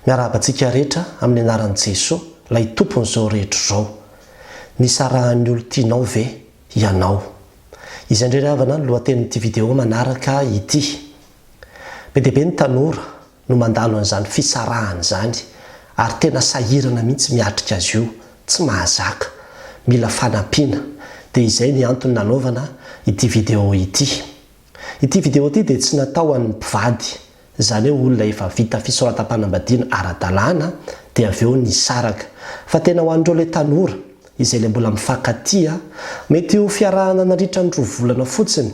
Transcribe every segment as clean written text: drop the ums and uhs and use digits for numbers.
Miarabantsika rehetra amin'ny anaran'i Jehovah, lay tompon'izao rehetra zao. Nisarahan'ny olo-tianao ve ianao. Izay indray havana ny lohatenin'ity video manaraka ity. Be dia be ny tanora no mandalo an'izany fisarahana izany, ary tena sahirana mihitsy miatrika azy io, tsy mahazaka, mila fanampiana. Dia izay ny antony nanaovana ity video ity. Ity video ity dia tsy natao an'ny mpivady, izany hoe olona efa vita fisoratam-panambadiana ara-dalàna dia avy eo nisaraka, fa tena ho an'ireo ilay tanora izay ilay mbola mifankatia, mety ho fiarahana nandritra ny 2 volana fotsiny,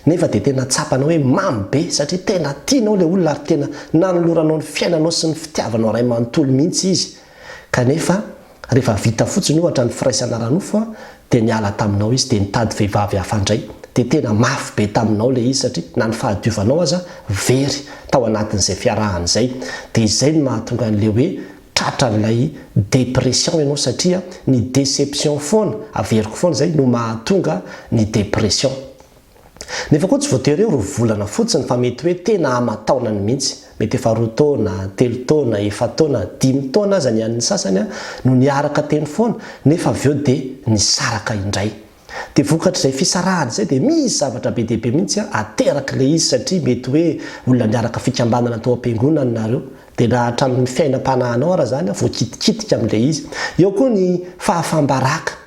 nefa dia tena tsapana hoe mamy be satria tena tianao ilay olona ary tena nanoloranao ny fiainanao sy ny fitiavanao ray manontolo mihitsy izy. Kanefa rehefa vita fotsiny ohatra ny firaisana ranofo dia niala taminao izy dia nitady vehivavy hafa indray. Dia tena mafy be taminao ilay izy satria na ny fahadiovanao aza very tao anatin'izay fiarahana izay. Dia izay no mahatonga an'ilay hoe tratran'ilay dépression ianao satria ny déception foana, averiko foana izay no mahatonga ny dépression. Nefa koa tsy voatery hoe 2 volana fotsiny fa mety hoe tena amataonany mihitsy. Mety efa 2 taona, 3 taona, 4 taona, 5 taona aza ny an'ny sasany no niaraka teny foana, nefa avy eo dia nisaraka indray. Dia vokatr'izay fisarahana izay dia misy zavatra be dia be mihitsy ateraka ilay izy satria mety hoe olona niaraka fikambanana tao am-piangonana nareo, dia raha hatramin'ny fiainam-panahinao ara zany voakitikitika amin'ilay izy. Eo koa ny fahafambaraka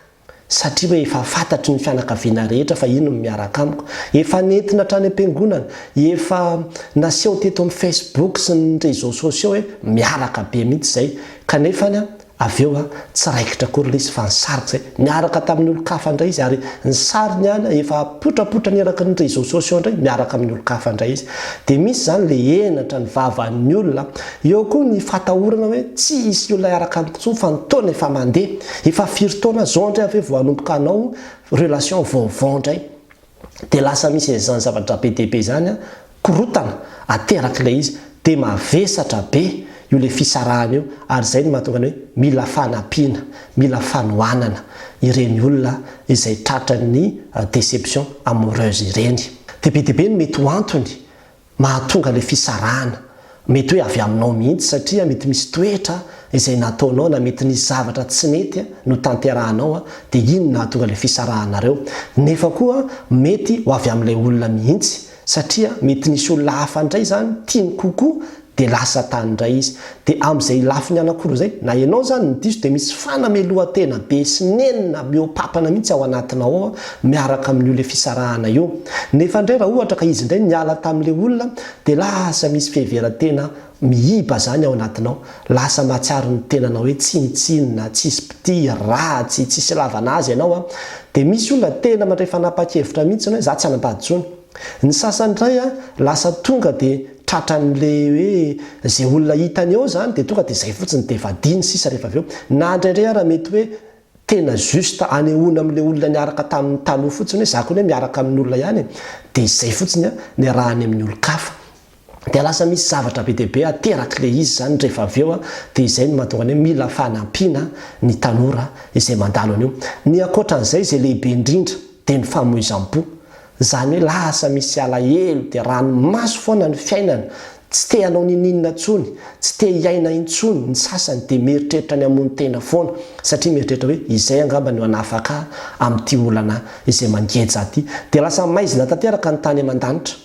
satria hoe efa fantatry ny fianakaviana rehetra fa ino no miaraka amiko, efa nentina hatrany am-piangonana, efa naseho teto amin'ny Facebook sy ny réseaux sociaux hoe miaraka be mihitsy izay, kanefa avy eo tsy raikitra kory ilay izy fa nisarika izay, niaraka tamin'ny olo-kafa indray izy ary ny sariny efa potrapotra nieraka ny réseaux sociaux indray miaraka amin'ny olo-kafa indray izy. Dia misy izany ilay enatra ny vavan'ny olona. Eo koa ny fatahorana hoe tsy hisy olona iaraka amiko intsony fa ny taona efa mandeha, efa 4 taona zao indray avy eo vao hanomboka anao relation vaovao indray. Dia lasa misy izany zavatra be dia be izany korotana ateraka ilay izy, dia mavesatra be io le fisarahana io, ary izay no mahatonga hoe mila fanampiana, mila fanohanana ireny olona izay tratran'ny déception amoureuse ireny. Dia be dia be no mety ho antony mahatonga le fisarahana, mety hoe avy aminao mihitsy satria mety misy toetra izay nataonao na mety nisy zavatra tsy mety no tanterahanao, dia iny nahatonga le fisarahanareo. Nefa koa mety ho avy amin'ilay olona mihitsy satria mety nisy olona hafa indray zany tiany kokoa dia lasa tany indray izy. Dia amin'izay lafiny anakoro izay, na ianao zany ny diso dia misy fanamelohan-tena be sy nenina miopapana mihitsy ao anatinao miaraka amin'io le fisarahana io. Nefa indray raha ohatra ka izy indray niala tamin'ilay olona dia lasa misy fiheveran-tena mihiba zany ao anatinao, lasa mahatsiaro ny tenanao hoe tsinitsinina, tsisy pity, ratsy, tsisy lavana azy ianao. Dia misy olona tena mandray fanapa-kevitra mihitsy hoe za tsy hanambady intsony. Ny sasany indray lasa tonga dia tratran'le hoe izay olona hitany eo zany dia tonga dia izay fotsiny dia vadiny sisa rehefa avy eo. Na indraindray ara mety hoe tena juste anehoana amin'ilay olona niaraka tamin'ny taloha fotsiny hoe za koa hoe miaraka amin'ny olona ihany, dia izay fotsiny ny arahany amin'ny olo-kafa. Dia lasa misy zavatra be dia be ateraka ilay izy zany rehefa avy eo, dia izay no mahatonga hoe mila fanampiana ny tanora izay mandalo an'io. Ny ankoatran'izay izay lehibe indrindra dia ny famoizam-po. Izany hoe lasa misy alahelo dia ranomaso foana ny fiainana, tsy te hanao nininina intsony, tsy te hiaina intsony. Ny sasany dia mieritreritra ny hamono tena foana satria mieritreritra hoe izay angamba no hanafaka amin'ity olana izay mangeja ity. Dia lasa maizina tanteraka ny tany aman-danitra.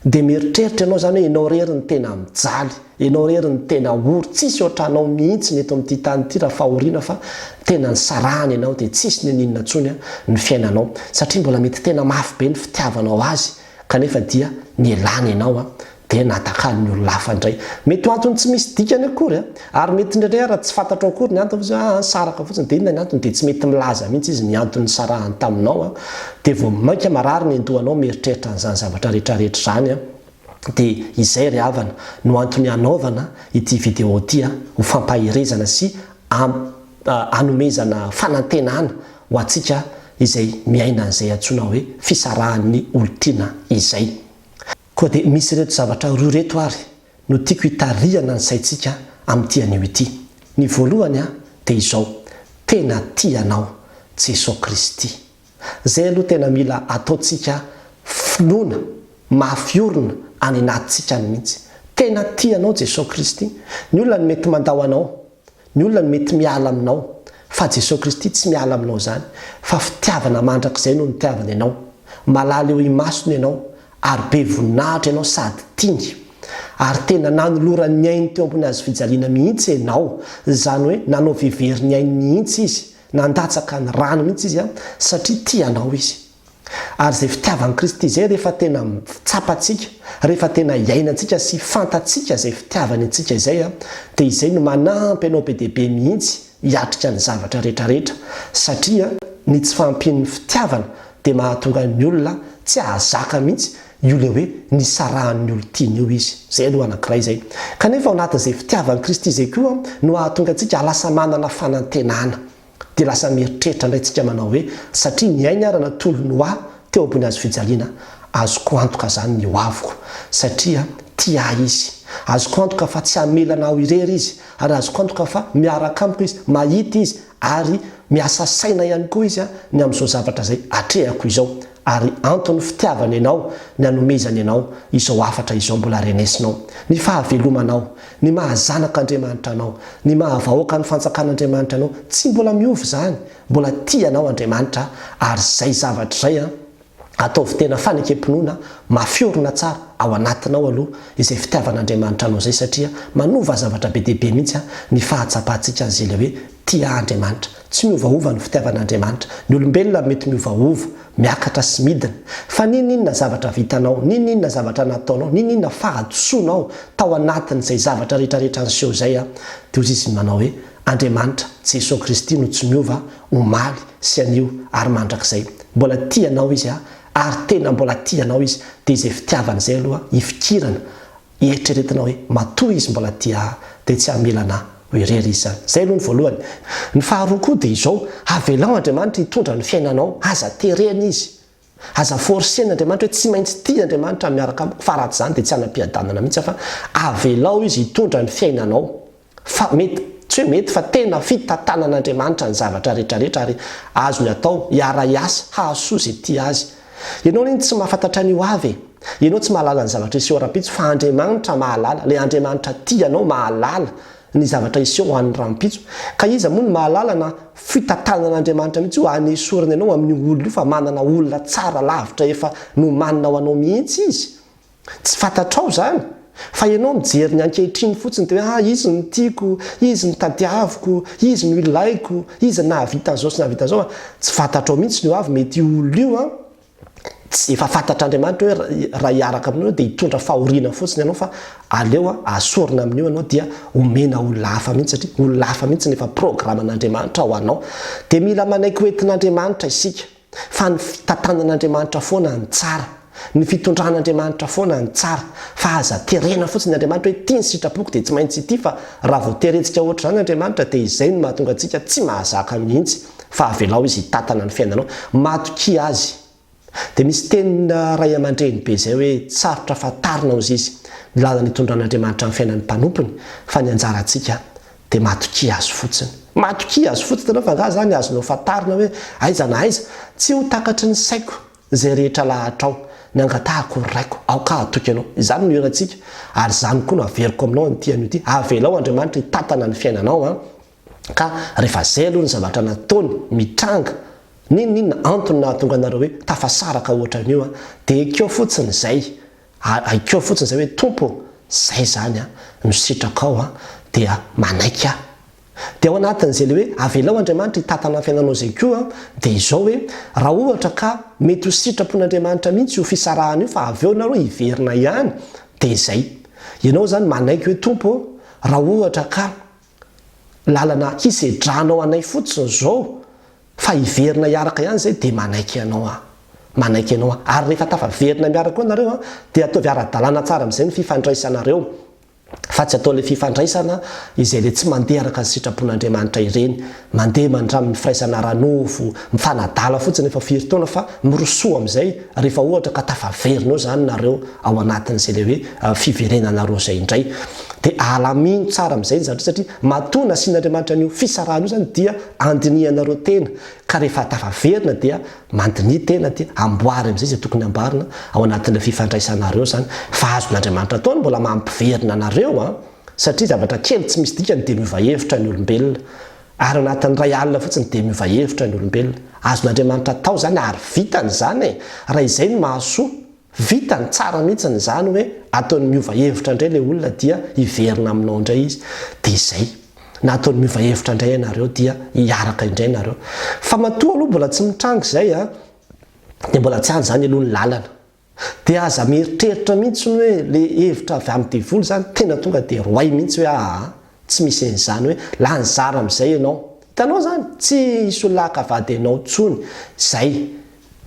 Dia mieritreritra ianao zany hoe ianao rery ny tena mijaly, ianao rery ny tena ory, tsisy ohatranao mihitsy ny eto amin'ity tany ity raha fahoriana fa tena ny sarahana ianao dia tsisy nininina intsony ny fiainanao satria mbola mety tena mafy be ny fitiavanao azy, kanefa dia nielana ianao dia natakany olona hafa indray. Mety ho antony tsy misy dikany akory ary mety indraindray ara tsy fantatrao akory ny antony fa saraka fotsiny dia inona ny antony dia tsy mety milaza mihitsy izy ny antony sarahany taminao dia vao maika marary ny andohanao mieritreritra n'izany zavatra rehetrarehetra zany. Dia izay ry havana no antony anaovana ity video ity ho fampahirezana sy hanomezana fanantenana ho antsika izay miaina an'izay antsoina hoe fisarahan'ny olo-tiana izay. Koa dia misy reto zavatra 2 reto ary no tiako hitarihana ny saintsika amin'ity anio ity. Ny voalohany dia izao: tena tianao Jesosy Kristy. Izay aloha tena mila ataontsika finoana, mafiorina any anatintsika mihitsy. tena tianao Jesosy Kristy, ny olona ny mety mandao anao, ny olona ny mety miala aminao, fa Jesosy Kristy tsy miala aminao zany, fa fitiavana mandrakizay no nitiavana ianao, malala eo imasony ianao, ary be voninahitra ianao sady tiany, ary tena nanoloran'ny ainy teo ambony azo fijaliana mihitsy ianao, zany hoe nanao veverin'ny ainy mihitsy izy, nandatsaka ny rano mihitsy izy satria tianao izy. Ary zay fitiavan'i Kristy zay rehefa tena tsapatsika, rehefa tena iainantsika sy fantatsika zay fitiavany antsika izay dia izay no manampy ianao be dia be mihitsy hiatrika ny zavatra rehetrarehetra, satria ny tsy fahampian'ny fitiavana dia mahatonga ny olona tsy ahazaka mihitsy io le hoe nisarahan'ny olo-tiany io izy. Zay aloha anankiray zay. Kanefa ao anatin'izay fitiavan'i Kristy izay koa no hahatonga antsika lasa manana fanantenana, dia lasa mieritreritra indray tsika manao hoe satria ny ainy arana tolony ho ahy teo ambony azo fijaliana, azoko antoka zany ny ho avoko satria tia izy, azoko antoka fa tsy hamelana aho irery izy, ary azoko antoka fa miaraka amiko izy, mahita izy, ary miasa saina ihany koa izy ny amin'izao zavatra zay atrehako izao. Ary antony fitiavana ianao, ny hanomezana ianao izao afatra izao mbola renesinao, ny fahavelomanao, ny mahazanaka Andriamanitra anao, ny mahavahoaka ny fanjakan'Andriamanitra anao, tsy mbola miovy zany, mbola tianao Andriamanitra, ary zay zavatra zay ataovy tena fanekempinoana mafiorina tsara ao anatinao aloha izay fitiavan'Andriamanitra anao zay, satria manova zavatra be dia be mihitsy ny fahatsapantsika an'izay le hoe tia Andriamanitra. Tsy miovaova ny fitiavan'Andriamanitra. Ny olombelona mety miovaova, miakatra sy midina, fa ninona zavatra vitanao, ninona zavatra nataonao, ninona fahadosoanao tao anatin'izay zavatra rehetrarehetra anseho zay dia ozy izy manao hoe Andriamanitra Jesosy Kristy no tsy miova, omaly sy anio ary mandrakizay. Mbola tianao izy ary tena mbola tianao izy, dia izay fitiavana izay aloha ifikirana, hieritreretinao hoe matoa izy mbola tia dia tsy hamelana hoe irery izy zany. Zay aloha ny voalohany. Ny faharoa koa dia izao, avelao Andriamanitra hitondra ny fiainanao, aza terena izy, aza forsena Andriamanitra hoe tsy maintsy tia Andriamanitra miaraka amiko, fa raha tsy zany dia tsy hanam-piadanana mihitsy, fa avelao izy hitondra ny fiainanao, fa mety tsy hoe mety fa tena fitantanan'Andriamanitra ny zavatra rehetrarehetra, ary azo ny atao hiara-iasa hahasoa zay tia azy. Ianao ny tsy mahafantatra ny ho avy, ianao tsy mahalala ny zavatra iseho ara-pitso, fa Andriamanitra mahalala, le Andriamanitra tianao mahalala ny zavatra iseho ho an'ny rampitso. Ka iza moa ny mahalala na fitantanan'Andriamanitra mihitsy ho hanesorina ianao amin'ny olona io, fa manana olona tsara lavitra efa no manina ho anao mihitsy izy. Tsy fantatrao zany, fa ianao mijery ny ankehitriny fotsiny dia hoe izy ny tiako, izy ny tadiaviko, izy ny ilaiko, izy nahavita an'izao sy nahavita an'izao. Tsy fantatrao mihitsy ny ho avy mety olona io tsy efa fantatr'Andriamanitra hoe raha hiaraka aminao dia hitondra fahoriana fotsiny ianao, fa aleo asorina amin'io ianao dia omena olona hafa mihitsy, satria olona hafa mihitsy nefa programan'Andriamanitra ho anao. Dia mila manaiky hoentin'Andriamanitra isika, fa ny fitantanan'Andriamanitra foana ny tsara, ny fitondran'Andriamanitra foana ny tsara, fa aza terena fotsiny Andriamanitra hoe tia ny sitrapoko dia tsy maintsy ity, fa raha vao terentsika ohatr' izany Andriamanitra dia izay no mahatonga antsika tsy mahazaka mihitsy, fa avelao izy hitantana ny fiainanao, matokia azy. Dia misy tenina ray aman-dreny be zay hoe tsarotra fatarina ozy izy ny lalana hitondran'Andriamanitra amin'ny fiainan'ny mpanompony, fa ny anjarantsika dia matokia azy fotsiny. Matokia azy fotsiny tanao fa nga zany azonao fatarina hoe aiza na aiza, tsy ho takatry ny saiko zay rehetra lahatra ao, ny angatahako ny raiko aoka atoky ianao. Izany no irantsika, ary zany koa no averiko aminao ny tian'io ity. Avelao Andriamanitra hitantana ny fiainanao ka rehefa zay aloha ny zavatra nataony mitranga, ninona antony nahatonga anareo hoe tafasaraka ohatran'io dia ekeo fotsiny zay, ekeo fotsiny zay hoe tompo zay zany no sitraka ao dia manaiky dia ao anatin'izay le hoe avelao Andriamanitra hitantana ny fiainanao zay koa dia izao hoe raha ohatra ka mety ho sitrapon'Andriamanitra mihitsy io fisarahana io, fa aveo nareo hiverina ihany, dia izay ianao zany manaiky hoe tompo, raha ohatra ka lalana hisedranao anay fotsiny zao fa hiverina hiaraka ihany zay, dia manaiky ianao manaiky ianao ary rehefa tafaverina miaraka koa nareo dia ataovy ara-dalàna tsara amin'izay ny fifandraisanareo, fa tsy atao le fifandraisana izay le tsy mandeha araka ny sitrapon'Andriamanitra ireny, mandeha mandramy firaisana ranofo, mifanadala fotsiny efa firy taona, fa mirosoa amin'izay rehefa ohatra ka tafaverinao zany nareo ao anatin'izay le hoe fiverenanareo zay indray. dia alamino tsara amin'izay satria matona asian'andriamanitra an'io fisarahana io zany dia andinianareo tena ka rehefa tafaverina dia mandini tena dia amboary amin'izay zay tokony amboarina ao anatin'ilay fifandraisanareo zany fa azon'andriamanitra taony mbola mampiverina anareo satria zavatra kely tsy misy dikany dia miovahevitra ny olombelona ary anatin'ny ray alina fotsiny dia miovahevitra ny olombelona azon'andriamanitra tao zany ary vitany zany raha izay no mahasoa vitany tsara mihitsiny zany hoe ataony miovahevitra indray le olona dia hiverina aminao indray izy dia izay na ataony miovahevitra indray ianareo dia hiaraka indray nareo fa matoa aloha mbola tsy mitrango izay dia mbola tsy any zany aloha ny lalana dia aza mieritreritra mihitsy hoe le hevitra avy amin'ny devoly zany tena tonga dia roay mihitsy hoe tsy misy an'izany hoe lany zara amin'izay ianao hitanao zany tsy isolaka vady ianao tsony zay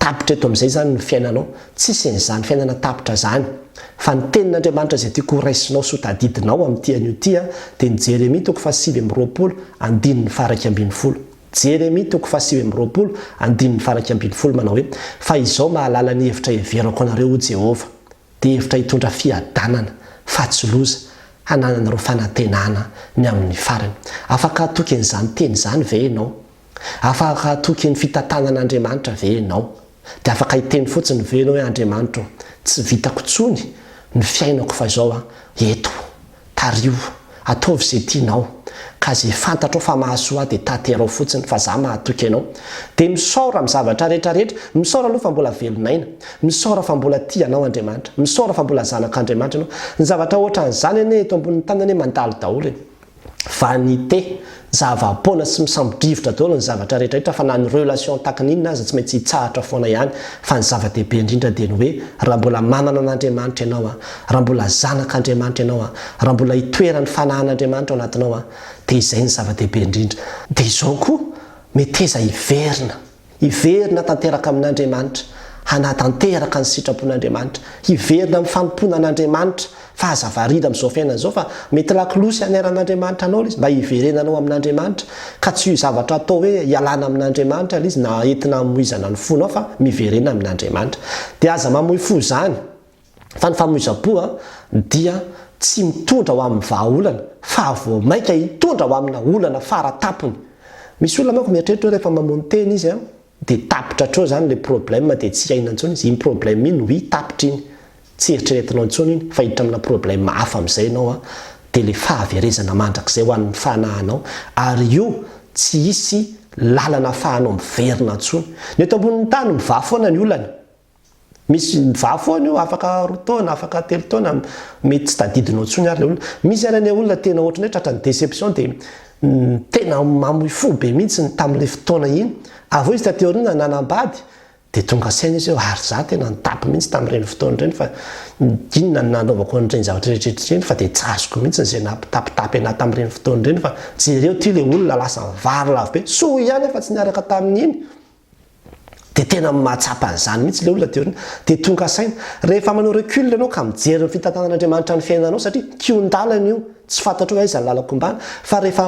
tapitra eto amin'izay zany ny fiainanao tsisy an'izany fiainana tapitra zany fa ny tenin'andriamanitra zay tiako raisinao sotadidinao amin'ity an'io dia ny Jeremia toko 7:20 andininy faraky ambin'ny folo Jeremia toko 7:20 andininy faraky ambin'ny folo manao hoe fa izaho mahalala ny hevitra iheverako anareo ho Jehovah dia hevitra hitondra fiadanana fa tsy loza hanananareo fanantenana ny amin'ny farany afaka atoky an'izany teny zany ve ianao afaka atoky ny fitantanan'andriamanitra ve ianao dia afaka hiteny fotsiny ve ianao hoe Andriamanitra tsy vitako tsony ny fiainako fa izao eto tario ataovy izay tianao ka zay fantatrao fa mahasoa dia taterao fotsiny fa za mahatoky ianao dia misaora amin'ny zavatra rehetrarehetra misaora aloha fa mbola velonaina misaora fa mbola tianao Andriamanitra misaora fa mbola zanak'Andriamanitra ianao ny zavatra ohatran'izany ane eto ambonin'ny tanany mandalo daholo vanité zava-poana sy misambodrivotra daholo ny zavatra rehetrarehetra fa na ny relation takin'inona aza tsy maintsy hitsahatra foana ihany fa ny zava-dehibe indrindra dia ny hoe raha mbola manana an'Andriamanitra ianao raha mbola zanak'Andriamanitra ianao raha mbola hitoerany fanahan'Andriamanitra ao anatinao dia izay ny zava-dehibe indrindra dia izao koa meteza hiverina tanteraka amin'Andriamanitra hanatanteraka ny sitrapon'Andriamanitra hiverina amin'ny fanompona an'Andriamanitra fa aza varida amin'izao fiainana izao fa mety lakilosy aneran'Andriamanitra anao izy mba hiverenanao amin'Andriamanitra ka tsy zavatra atao hoe hialana amin'Andriamanitra izy na entina hamoizana ny fonao fa miverena amin'Andriamanitra dia aza mamoy fo zany fa ny famoiza-po dia tsy mitondra ho amin'ny vahaolana fa vao maika hitondra ho amina olana faratapony misy olona manko mieritreritra hoe rehefa mamony teny izy dia tapitra treo zany le problème dia tsy haina intsony izy iny problème iny no hitapitra iny tsy eritreretinao intsony iny fa hiditra amina problème hafa amin'izay ianao dia le fahaverezana mandrakizay ho an'ny fanahanao ary io tsy hisy lalana fahanao miverina intsony ny eto ambonin'ny tany mivaha foana ny olana misy mivaha foana io afaka 2 taona afaka 3 taona mety tsy tadidinao intsony ary le olona misy arany olona tena ohatrany hoe tratra ny déception dia tena mamoy fo be mihitsy tamin'ilay fotoana iny avy izy tateoriana nanambady dia tonga saina izy ary za tena nitapy mihitsy tamin'ireny fotoana ireny fa inona nanaovako an'ireny zavatra rehetrarehetra ireny fa dia tsy azoko mihitsy izay nampitapitapy anahy tamin'ireny fotoana ireny fa jereo ty le olona lasa vary lavo be soa ihany efa tsy niaraka tamin'iny dia tena mahatsapa an'izany mihitsy le olona teoriana dia tonga saina rehefa manao recul ianao ka mijery ny fitantanan'Andriamanitra ny fiainanao satria kiondalana io tsy fantatro hoe aiza ny lalako ombana fa rehefa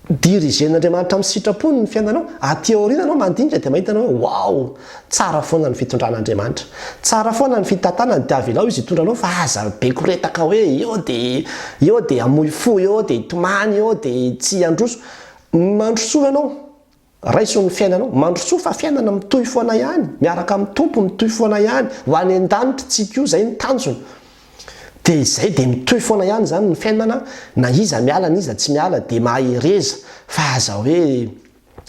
dirigen'Andriamanitra amin'ny sitrapony ny fiainanao aty aoriana anao mandinika dia mahita anao hoe wow tsara foana ny fitondran'Andriamanitra tsara foana ny fitantanany dia avelao izy hitondranao fa aza be koretaka hoe eo dia amoy fo eo dia hitomany eo dia tsy androso mandrosoa ianao raiso ny fiainanao mandrosoa fa fiainana mitohy foana ihany miaraka amin'ny tompo mitohy foana ihany ho any an-danitra tsika io izay ny tanjony dia izay dia mitohy foana ihany zany ny fiainana na iza miala na iza tsy miala dia mahereza fa aza hoe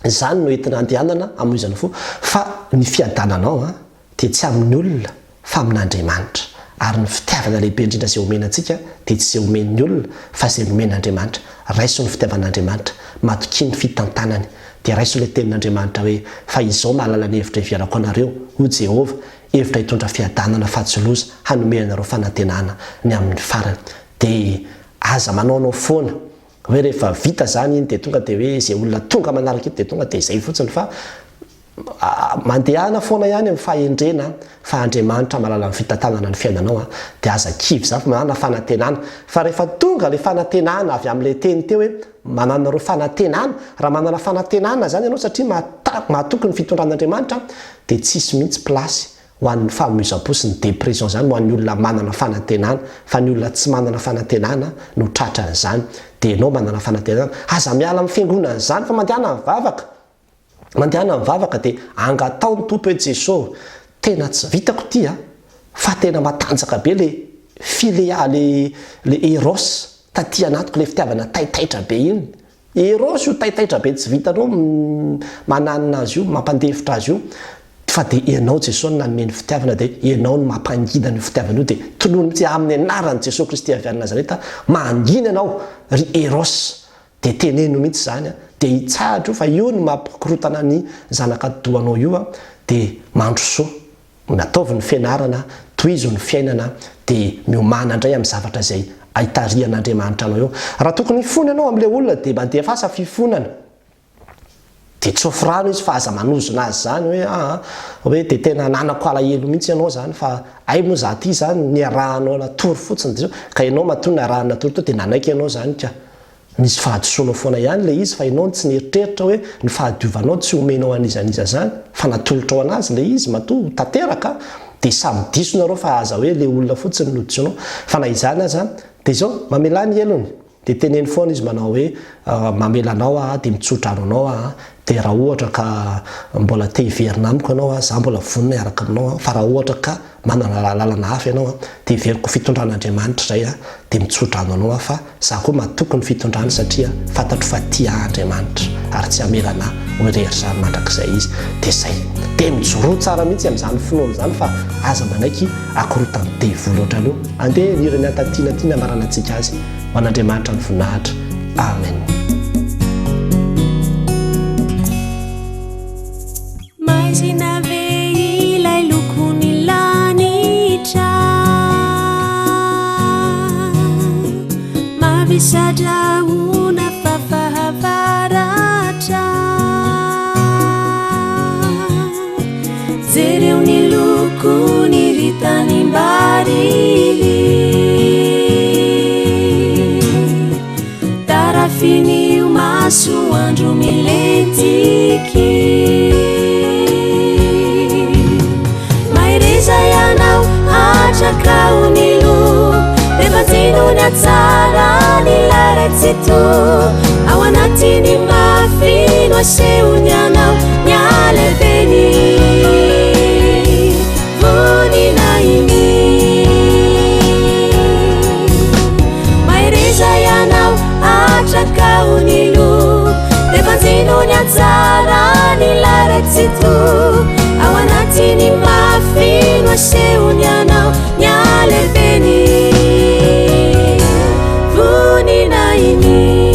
zany no entina andehanana amoizana fo fa ny fiadananao dia tsy amin'ny olona fa amin'Andriamanitra ary ny fitiavana lehibe indrindra izay omenantsika dia tsy izay omen'ny olona fa izay omen'Andriamanitra raiso ny fitiavan'Andriamanitra matoky ny fitantanany dia raiso ilay tenin'Andriamanitra hoe fa izaho mahalala ny hevitra iheverako anareo ho Jehovah hevitra hitondra fiadanana fa tsy loza hanome anareo fanantenana ny amin'ny farany dia aza manaonao foana hoe rehefa vita zany iny dia tonga dia hoe izay olona tonga manaraka ito dia tonga dia izay fotsiny fa mandehana foana ihany amin'ny fahendrena fa Andriamanitra mahalala ny fitantanana ny fiainanao dia aza kivy zany fa manana fanantenana fa rehefa tonga le fanantenana avy amin'ilay teny teo hoe manana reo fanantenana raha manana fanantenana zany ianao satria mahatoky ny fitondran'Andriamanitra dia tsisy mihitsy plasy ho an'ny fahamoiza-po sy ny dépression zany ho an'ny olona manana fanantenana fa ny olona tsy manana fanantenana no tratra an'izany dia ianao manana fanantenana aza miala amin'ny fiangonana zany fa mandehana mivavaka dia angatao ny tompo hoe Jesosy tena tsy vitako ty fa tena matanjaka be le filea le eros taty anatiko le fitiavana taitaitra be iny eros io taitaitra be tsy vitanao mananina azy io mampandefitra azy io fa dia ianao Jesosy nanome ny fitiavana dia ianao no mampangina ny fitiavana io dia tolono mitsy amin'ny anaran'i Jesosy Kristy avy any Nazareta mangina ianao ry eros dia teneno mihitsy zany dia hitsahatra io fa io no mampikorotana ny zanakadoanao io dia mandrosoa nataovy ny fianarana toizo ny fiainana dia miomana indray amin'ny zavatra izay ahitarian'Andriamanitra anao eo raha tokony hifona ianao amin'ilay olona dia mandeha fasa fifonana dia tsofy rano izy fa aza manozona azy zany hoe dia tena nanako alahelo mihitsy ianao zany fa ay moa za ty zany niarahanao natory fotsiny dia ka ianao matoa niarahany natory to dia nanaiky ianao zany ka nisy fahadisoanao foana ihany le izy fa ianao tsy nieritreritra hoe ny fahadiovanao tsy omenao an'izaniza zany fa natolotra ao anazy le izy matoa tanteraka dia samy diso nareo fa aza hoe le olona fotsiny nodisonao fa na izany aza dia zao mamela ny elony dia teneny foana izy manao hoe mamelanao dia mitsotra anao dia raha ohatra ka mbola te hiverina amiko ianao za mbola vonina iaraka aminao fa raha ohatra ka manana lalana hafa ianao dia hiveriko fitondran'Andriamanitra zay dia mitsotra anao fa za koa matoko ny fitondrana satria fantatro fa tia Andriamanitra ary tsy hamelana horery zany mandrakizay izy dia zay dia mijoro tsara mihitsy amin'izany finoana zany fa aza manaiky akorotany devoly ohatrany io andeha nirany antatina tiana maranantsika azy ho an'Andriamanitra ny voninahitra amen. Maizina ve ilay lokony lanitra mavisadraona fafahavaratra jereo ny lokony ritanimbariry tarafinio masoandro milentiky ianao atrakaonilo devazinony atsara ny laretsito ao anatiny mafino asehony anao nyalebeny voninainy maireza ianao atrakaonilo devazinony atsara ny laretsito ao anatiny mafino asehony anao nyalebeny voninainy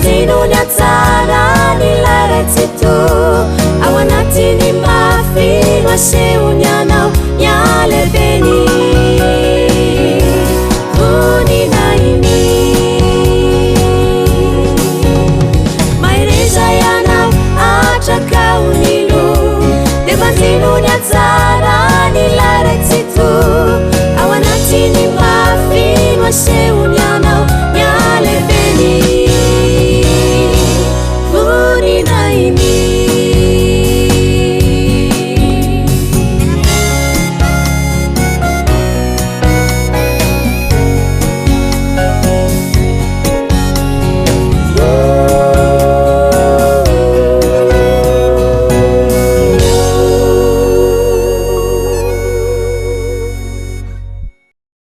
Zinony atsara ny laretsito ao anatiny mafino asehony anao nyalebeny voninainy maireza ianao atrakaonilo defa zinony atsara ny laretsito ao anatiny mafino asehony anao nyalebeny voninainy